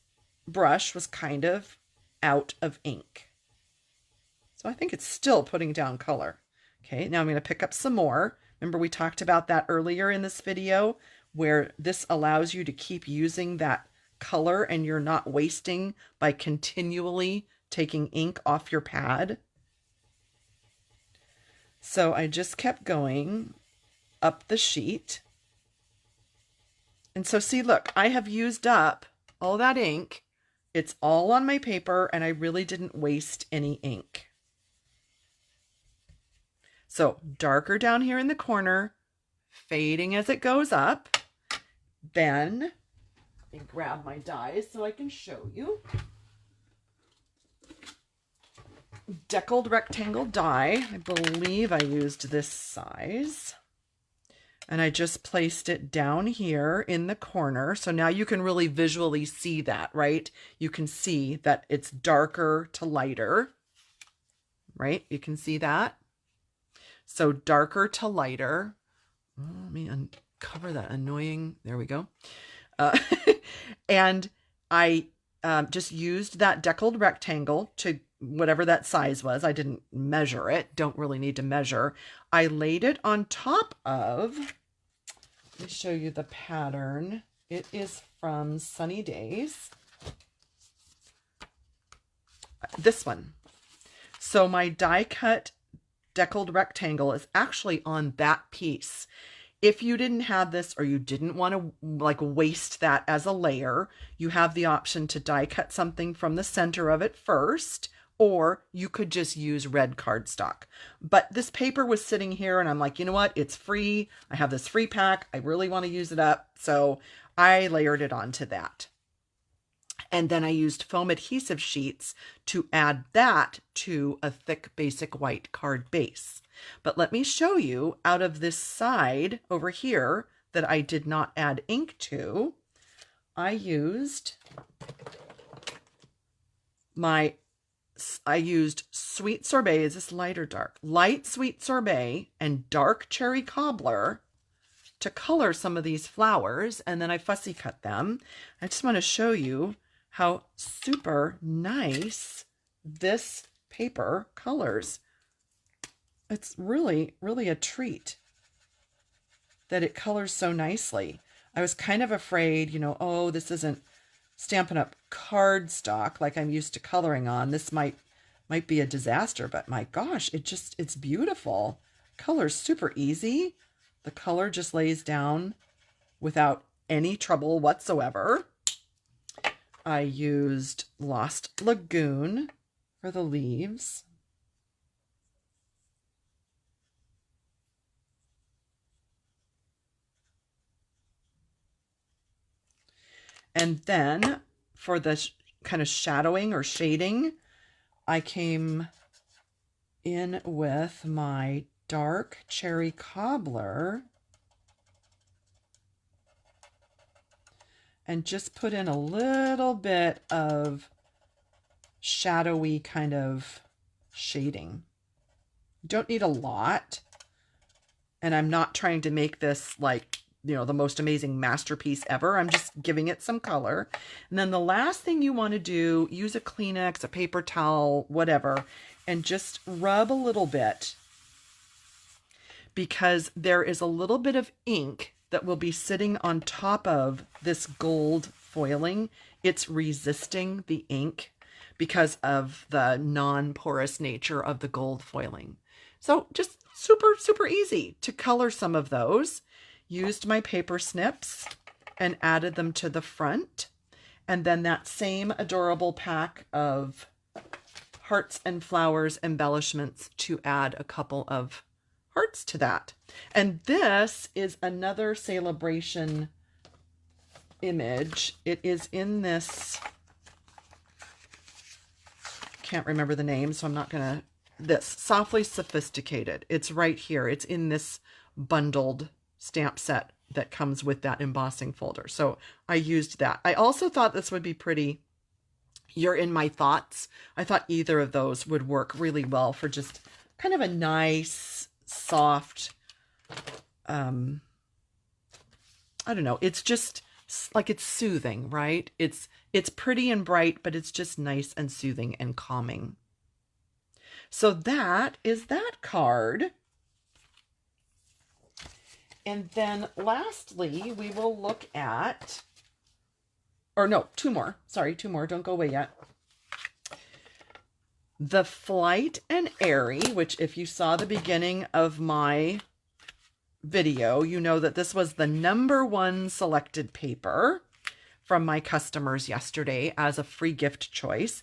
brush was kind of out of ink. So I think it's still putting down color. Okay, now I'm going to pick up some more. Remember we talked about that earlier in this video, where this allows you to keep using that color and you're not wasting by continually taking ink off your pad. So I just kept going up the sheet. And so see, look, I have used up all that ink. It's all on my paper and I really didn't waste any ink. So darker down here in the corner, fading as it goes up. Then let me grab my dies so I can show you. Deckled rectangle die. I believe I used this size. And I just placed it down here in the corner. So now you can really visually see that, right? You can see that it's darker to lighter, right? You can see that. So darker to lighter. Oh, let me uncover that annoying, there we go. And I just used that deckled rectangle to whatever that size was. I didn't measure it. Don't really need to measure. I laid it on top of, let me show you the pattern. It is from Sunny Days. This one. So my die cut deckled rectangle is actually on that piece. If you didn't have this or you didn't want to like waste that as a layer, you have the option to die cut something from the center of it first, or you could just use red cardstock. But this paper was sitting here and I'm like, you know what? It's free. I have this free pack. I really want to use it up. So I layered it onto that. And then I used foam adhesive sheets to add that to a thick basic white card base. But let me show you out of this side over here that I did not add ink to, I used Sweet Sorbet. Is this light or dark? Light Sweet Sorbet and dark cherry cobbler to color some of these flowers. And then I fussy cut them. I just want to show you how super nice this paper colors. It's really, really a treat that it colors so nicely. I was kind of afraid, you know, oh, this isn't Stampin' Up cardstock like I'm used to coloring on. This might be a disaster, but my gosh, it's beautiful. Color's super easy. The color just lays down without any trouble whatsoever. I used Lost Lagoon for the leaves. And then for the kind of shadowing or shading, I came in with my dark cherry cobbler and just put in a little bit of shadowy kind of shading. You don't need a lot. And I'm not trying to make this like, you know, the most amazing masterpiece ever. I'm just giving it some color. And then the last thing you want to do, use a Kleenex, a paper towel, whatever, and just rub a little bit, because there is a little bit of ink that will be sitting on top of this gold foiling. It's resisting the ink because of the non-porous nature of the gold foiling. So just super, super easy to color some of those. Used my paper snips and added them to the front. And then that same adorable pack of hearts and flowers embellishments to add a couple of hearts to that. And this is another Sale-a-Bration image. It is in this, can't remember the name, so I'm not gonna, this Softly Sophisticated. It's right here. It's in this bundled stamp set that comes with that embossing folder. So I used that. I also thought this would be pretty. You're in My Thoughts. I thought either of those would work really well for just kind of a nice, soft, I don't know. It's just like, it's soothing, right? It's pretty and bright, but it's just nice and soothing and calming. So that is that card. And then lastly, we will look at, or no, two more. Sorry, two more. Don't go away yet. The Flight and Airy, which if you saw the beginning of my video, you know that this was the #1 selected paper from my customers yesterday as a free gift choice.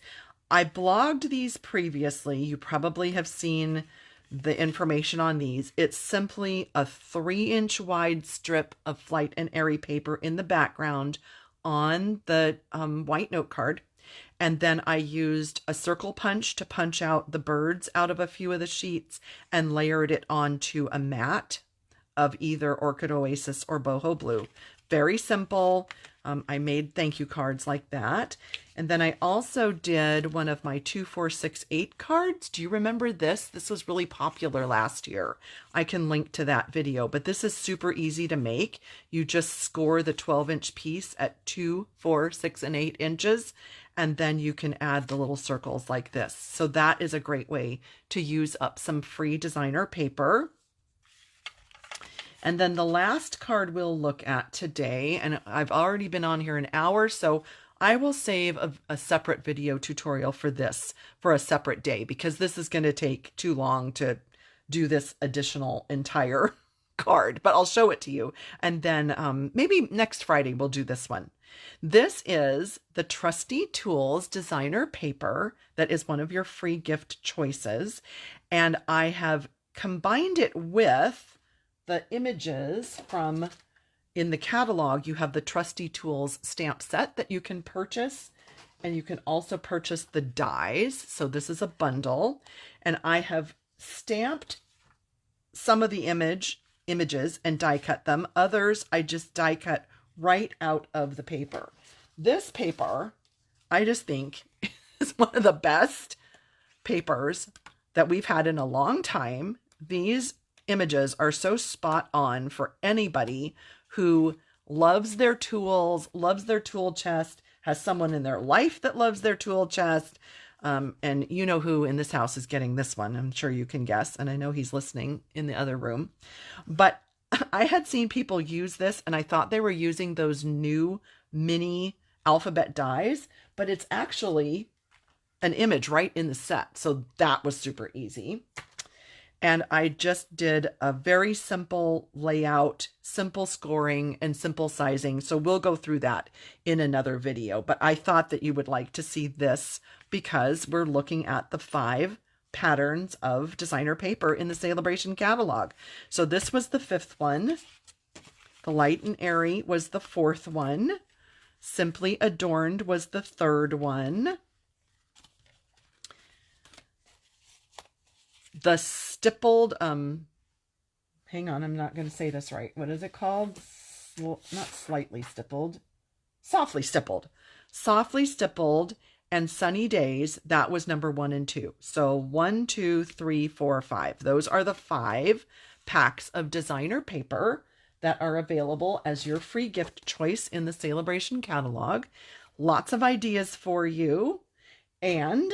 I blogged these previously. You probably have seen the information on these. It's simply a 3-inch wide strip of Flight and Airy paper in the background on the white note card. And then I used a circle punch to punch out the birds out of a few of the sheets and layered it onto a mat of either Orchid Oasis or Boho Blue. Very simple. I made thank you cards like that. And then I also did one of my 2, 4, 6, 8 cards. Do you remember this? This was really popular last year. I can link to that video, but this is super easy to make. You just score the 12-inch piece at 2, 4, 6, and 8 inches, and then you can add the little circles like this. So that is a great way to use up some free designer paper. And then the last card we'll look at today, and I've already been on here an hour, so I will save a separate video tutorial for this for a separate day, because this is going to take too long to do this additional entire card, but I'll show it to you. And then maybe next Friday we'll do this one. This is the Trusty Tools designer paper that is one of your free gift choices. And I have combined it with the images from, in the catalog, you have the Trusty Tools stamp set that you can purchase, and you can also purchase the dies. So this is a bundle, and I have stamped some of the images and die cut them. Others I just die cut right out of the paper. This paper, I just think, is one of the best papers that we've had in a long time. These images are so spot on for anybody who loves their tools, loves their tool chest, has someone in their life that loves their tool chest. And you know who in this house is getting this one. I'm sure you can guess. And I know he's listening in the other room. But I had seen people use this, and I thought they were using those new mini alphabet dies, but it's actually an image right in the set. So that was super easy. And I just did a very simple layout, simple scoring, and simple sizing. So we'll go through that in another video. But I thought that you would like to see this because we're looking at the 5 patterns of designer paper in the Sale-a-Bration catalog. So this was the 5th one. The Light and Airy was the 4th one. Simply Adorned was the 3rd one. The stippled, hang on, I'm not going to say this right. What is it called? Not slightly stippled. Softly stippled. Softly stippled and Sunny Days, that was number 1 and 2. So 1, 2, 3, 4, 5. Those are the 5 packs of designer paper that are available as your free gift choice in the Sale-a-Bration catalog. Lots of ideas for you. And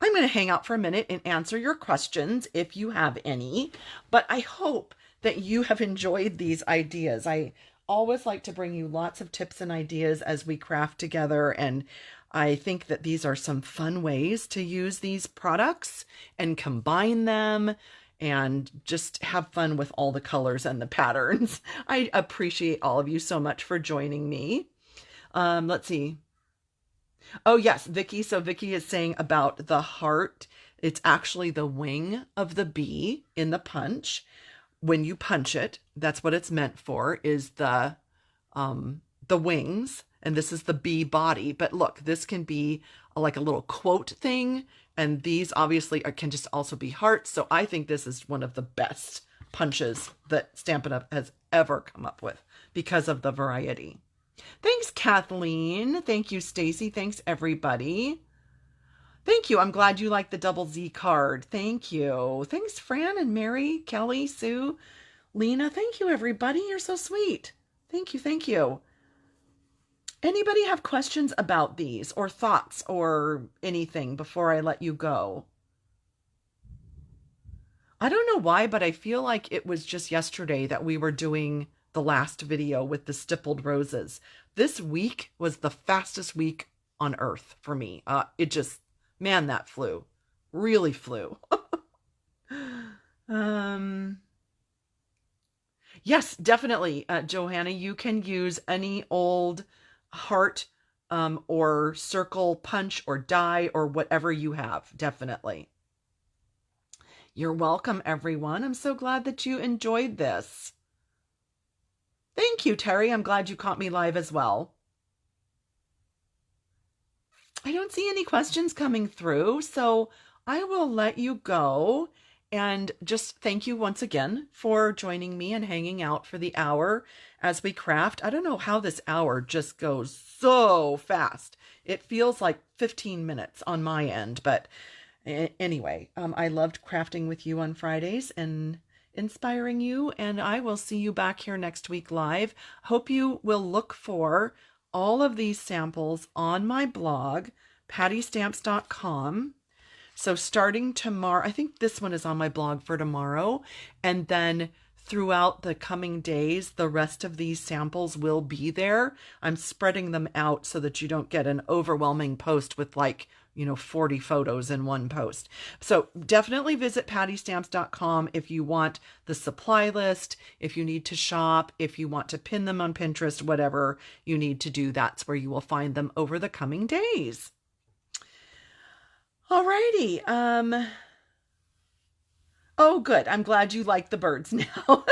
I'm going to hang out for a minute and answer your questions if you have any, but I hope that you have enjoyed these ideas. I always like to bring you lots of tips and ideas as we craft together, and I think that these are some fun ways to use these products and combine them and just have fun with all the colors and the patterns. I appreciate all of you so much for joining me. Let's see. Oh, yes, Vicky. So Vicky is saying about the heart. It's actually the wing of the bee in the punch. When you punch it, that's what it's meant for, is the wings. And this is the bee body. But look, this can be like a little quote thing. And these obviously can just also be hearts. So I think this is one of the best punches that Stampin' Up! Has ever come up with because of the variety. Thanks, Kathleen. Thank you, Stacy. Thanks, everybody. Thank you. I'm glad you like the double Z card. Thank you. Thanks, Fran and Mary, Kelly, Sue, Lena. Thank you, everybody. You're so sweet. Thank you. Thank you. Anybody have questions about these or thoughts or anything before I let you go? I don't know why, but I feel like it was just yesterday that we were doing the last video with the stippled roses. This week was the fastest week on earth for me. It just, man, that flew. Really flew. Yes, definitely, Johanna, you can use any old heart or circle punch or die or whatever you have, definitely. You're welcome, everyone. I'm so glad that you enjoyed this. Thank you, Terry. I'm glad you caught me live as well. I don't see any questions coming through, so I will let you go. And just thank you once again for joining me and hanging out for the hour as we craft. I don't know how this hour just goes so fast. It feels like 15 minutes on my end, but anyway, I loved crafting with you on Fridays and inspiring you, and I will see you back here next week live. Hope you will look for all of these samples on my blog, pattystamps.com. So starting tomorrow, I think this one is on my blog for tomorrow, and then throughout the coming days, the rest of these samples will be there. I'm spreading them out so that you don't get an overwhelming post with 40 photos in one post. So definitely visit pattystamps.com if you want the supply list, if you need to shop, if you want to pin them on Pinterest, whatever you need to do, that's where you will find them over the coming days. Alrighty. Oh, good. I'm glad you like the birds now.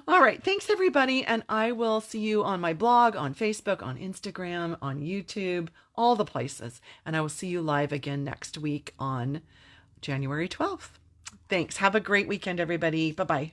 All right. Thanks, everybody. And I will see you on my blog, on Facebook, on Instagram, on YouTube, all the places. And I will see you live again next week on January 12th. Thanks. Have a great weekend, everybody. Bye-bye.